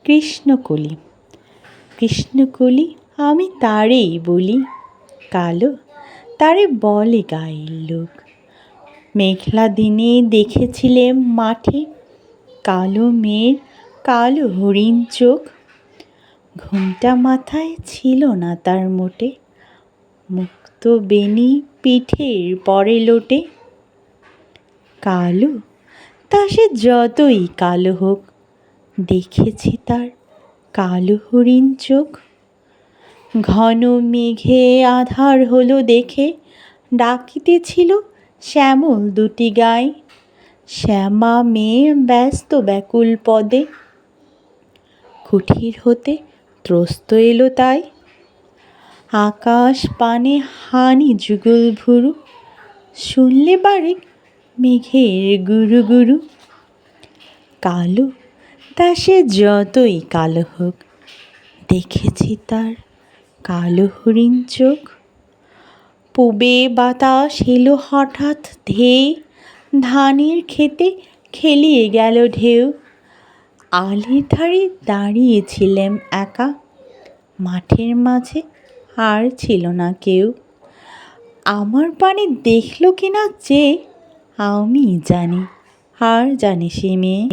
কৃষ্ণকলি। কৃষ্ণকলি আমি তারেই বলি, কালো তারে বলে গাঁয়ের লোক। মেঘলা দিনে দেখেছিলেম মাঠে, কালো মেয়ের কালো হরিণ চোখ। ঘোমটা মাথায় ছিল না তার মোটে, মুক্ত বেণী পিঠের পরে লোটে। কালো তা সে যতই কালো হোক, দেখেছি তার কালো হরিণ চোখ। ঘন মেঘে আঁধার হলো দেখে, ডাকিতেছিল শ্যামল দুটি গাই। শ্যামা মেয়ে ব্যস্ত ব্যাকুল পদে, কুঠির হতে ত্রস্ত এলো তাই। আকাশ পানে হানি যুগল ভুরু, শুনলে বারেক মেঘের গুরু গুরু। কালো তা সে যতই কালো হোক, দেখেছি তার কালো হরিণ চোখ। পুবে বাতাস এলো হঠাৎ ধেয়ে, ধানের ক্ষেতে খেলিয়ে গেল ঢেউ। আলির ধারে দাঁড়িয়েছিলেম একা, মাঠের মাঝে আর ছিল না কেউ। আমার পানে দেখল কিনা চেয়ে, আমি জানি আর জানে সে মেয়ে।